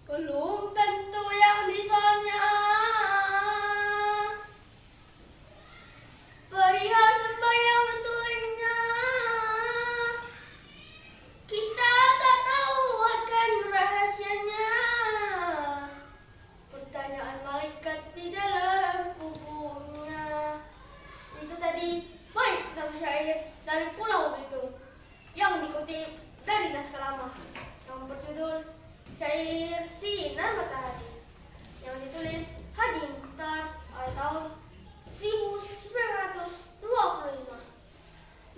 Belum tentu yang disanya perihal sembahyang betulnya. Kita tak tahu akan rahasianya. Pertanyaan malaikat di dalam kuburnya. Itu tadi baik nama syair dari Pulau Belitung yang dikutip dari naskah lama yang berjudul Syair Sinar Matahari yang ditulis Hadi Mukhtar pada tahun 1925.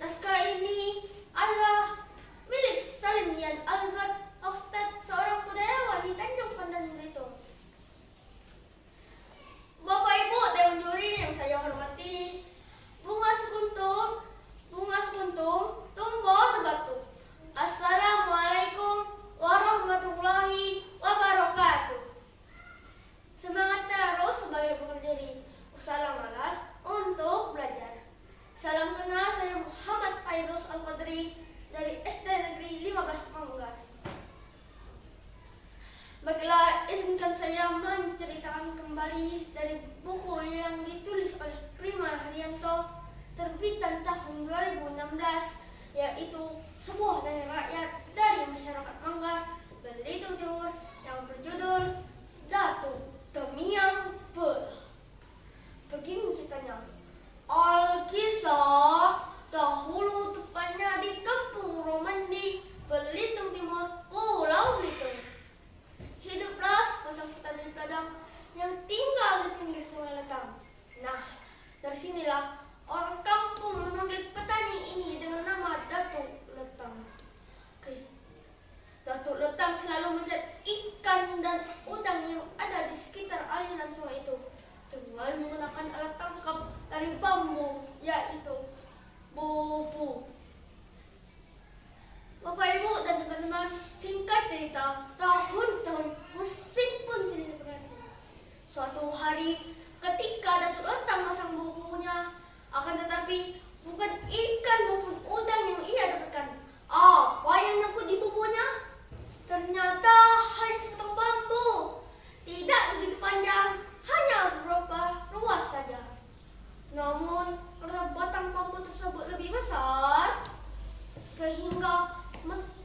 Naskah ini adalah milik Salimian Albert Hochstadt, seorang budayawan di Tanjung Pandan, Belitung. Bapak Ibu Dewan Juri yang saya hormati, bunga sekuntum, tumbuh terbatu. Assalamualaikum warahmatullahi wabarakatuh. Semangat terus sebagai pendiri, usaha malas untuk belajar. Salam kenal, saya Muhammad Fairuz Al-Qadri dari SD Negeri 15 Manggar. Baiklah, izinkan saya menceritakan kembali dari buku yang ditulis oleh Prima Haryanto, terbitan tahun 2016, yaitu Sebuah Daya Rakyat dari Masyarakat Manggar, Belitung Timur, yang berjudul Datuk Temiang Belah. Begini ceritanya. Alkisah dahulu, tepatnya di Kampung Romandi, Belitung Timur, Pulau Belitung. Hiduplah sepasang petani ladang yang tinggal di pinggir sungai Letang. Nah, dari sinilah orang kampung memanggil petani ini dengan nama Datuk Letang. Datuk Letang selalu mencari ikan dan udang yang ada di sekitar aliran sungai itu dengan menggunakan alat tangkap dari bambu, yaitu bubu. Bapak Ibu dan teman-teman, singkat cerita, tahun-tahun musim pun silih berganti. Suatu hari ketika Datuk Letang masang bubunya, akan tetapi bukan ikan maupun udang yang ia dapatkan. Apa yang nyangkut di bubunya? Ternyata hanya sepotong bambu. Tidak begitu panjang, hanya beberapa ruas saja. Namun karena batang bambu tersebut lebih besar, sehingga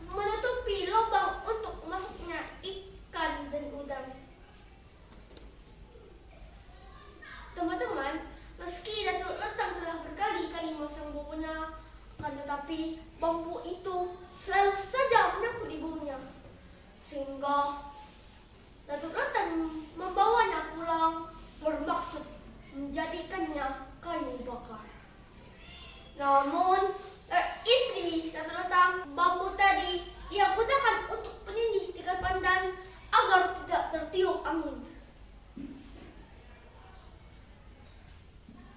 menutupi lubang untuk masuknya ikan dan udang. Teman-teman, meski Datuk Letang telah berkali-kali memasang bubunya, akan tetapi bambu itu selalu saja menyangkut di bubunya, sehingga Datuk Letang membawanya pulang bermaksud menjadikannya kayu bakar. Namun istri Datuk Letang, bambu tadi ia gunakan untuk penindih tikar pandan agar tidak tertiup angin.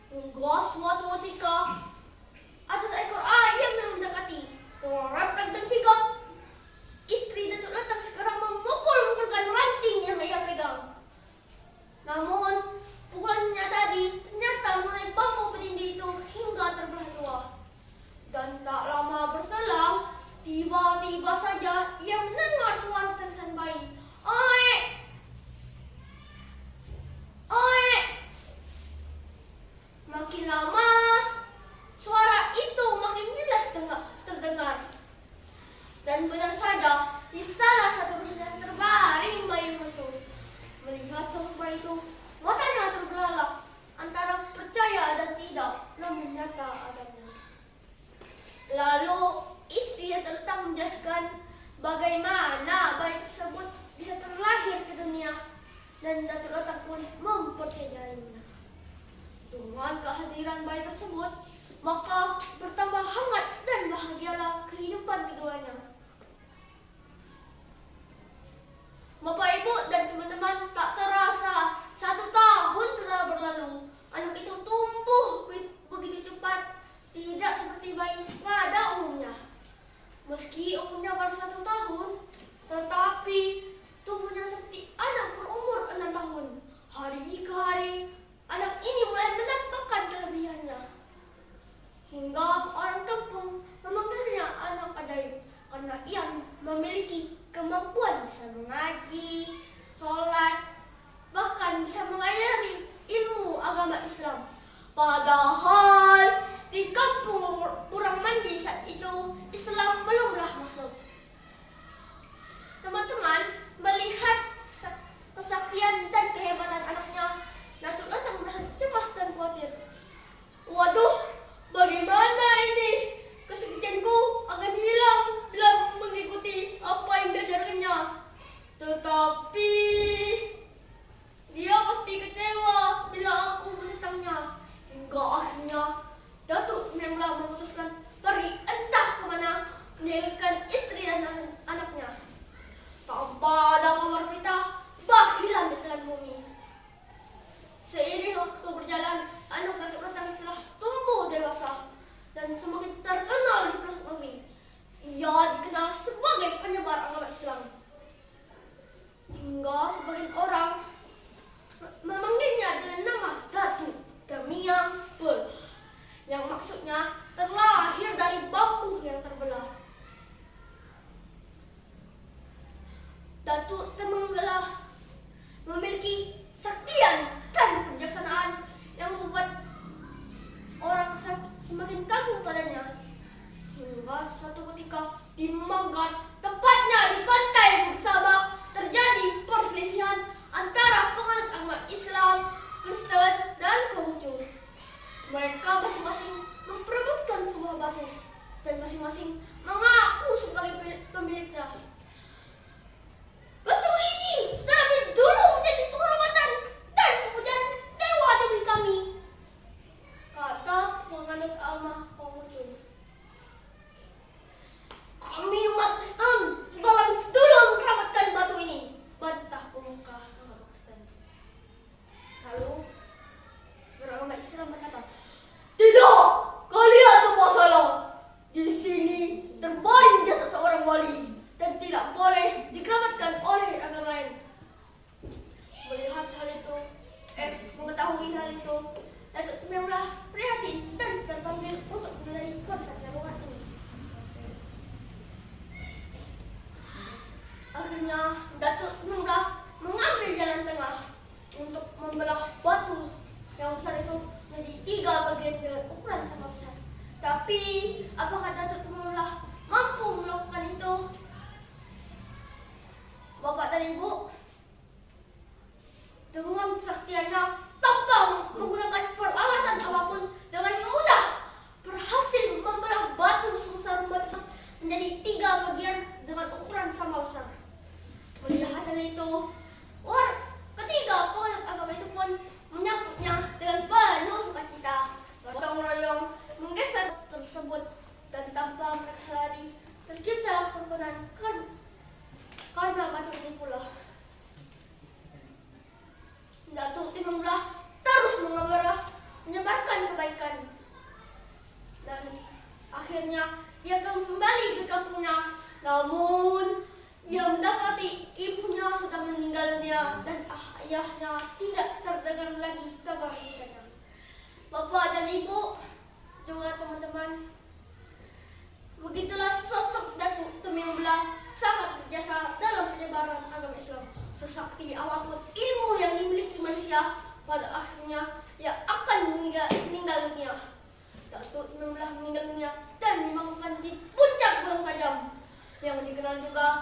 Hingga suatu ketika ada seekor ayam yang mendekati dengan refleks dan sigap. Istri Datuk Letang sekarang memukul-mukulkan ranting yang ia pegang. Namun pukulannya tadi ternyata mengenai bambu penindih itu hingga terbelah dua. Dan tak lama berselang, tiba-tiba saja ia mendengar suara tangisan bayi. Oe! Oe! Makin lama, suara itu makin jelas terdengar. Dan benar saja, di salah satu rumah terbaring bayi itu. Melihat sosok bayi itu, matanya terbelalak antara percaya dan tidak, namun nyata adanya. Lalu istri Datuk Letang menjelaskan bagaimana bayi tersebut bisa terlahir ke dunia, dan Datuk Letang pun mempercayainya. Dengan kehadiran bayi tersebut, maka bertambah hangat dan bahagialah kehidupan keduanya. Bapak Ibu dan teman-teman, tak terasa 1 tahun telah berlalu. Anak itu tumbuh begitu cepat, tidak seperti bayi pada umumnya. Meski umurnya baru 1 tahun, tetapi tumbuhnya seperti anak berumur 6 tahun. Hari ke hari, anak ini mulai menampakkan kelebihannya. Hingga orang kampung memanggilnya anak ajaib karena ia memiliki kemampuan bisa mengaji, sholat, bahkan bisa mengajari ilmu agama Islam. Padahal di kampung orang mandi saat itu Islam belumlah masuk. Teman-teman melihat kesaktian dan kehebatan anaknya, Datuk Lantang merasa cemas dan khawatir. Waduh, bagaimana ini? Kesaktianku akan hilang bila mengikuti apa yang diajarkannya. Tetapi dia pasti kecewa bila aku menentangnya. Hingga akhirnya Datuk memang memutuskan pergi entah kemana meninggalkan istri dan anaknya. Tanpa ada kabar berita, bah hilang di telan bumi. Seiring waktu berjalan, anak Datuk Lantang telah tumbuh dewasa dan semakin terkenal di pelosok negeri. Ia dikenal sebagai penyebar agama Islam. Hingga sebagian orang memanggilnya dengan nama Datuk Temiang Belah, yang maksudnya terlahir dari bambu yang terbelah. Datuk Temiang Belah memiliki saktian dan kebijaksanaan yang membuat orang semakin kagum padanya. Hingga suatu ketika di Manggar, tepatnya di pantai Bukit Sabak, terjadi perselisihan antara penganut agama Islam, Kristen, dan Konghucu. Mereka masing-masing memperebutkan sebuah batu dan masing-masing mengaku sebagai pemiliknya. Batu ini sudah dulu menjadi penghormatan dan kepujian dewa demi kami, kata penganut agama Konghucu. Kami umat Kristen sudah lebih dulu mengkeramatkan batu ini, bantah pemuka agama Kristen. Lalu beragama Islam berkata, tidak, kalian semua salah. Di sini terbaring jasad seorang wali dan tidak boleh dikeramatkan oleh agama lain. Mengetahui hal itu, Datuk Temiang Belah prihatin dan terpanggil untuk menilai persatuan umat ini. Akhirnya Datuk Temiang Belah mengambil jalan tengah untuk membelah batu yang besar itu menjadi 3 bagian dengan ukuran sama besar. Tapi apakah Datuk Temiang Belah mampu melakukan itu? Bapak dan Ibu, dengan kesaktiannya tanpa menggunakan peralatan apapun, dengan mudah berhasil membelah batu sebesar batu menjadi 3 bagian dengan ukuran sama besar. Melihat hal itu, ketiga penganut agama itu pun menyambutnya dengan penuh sukacita. Gotong royong menggeser tersebut dan tanpa mereka lari terciptalah kerukunan karena batu ini pula. Datuk Temiang Belah terus menyebarkan kebaikan dan akhirnya ia kembali ke kampungnya. Namun ia mendapati ibunya sudah meninggal dunia dan ayahnya tidak terdengar lagi kabar beritanya. Bapak dan Ibu, juga teman-teman, begitulah sosok Datuk Temiang Belah sangat berjasa dalam penyebaran agama Islam. Sesakti apapun ilmu yang dimiliki manusia, pada akhirnya ia akan meninggal dunia. Datuk Temiang Belah meninggal dunia dan dimakamkan di puncak Gunung Tajam yang dikenal juga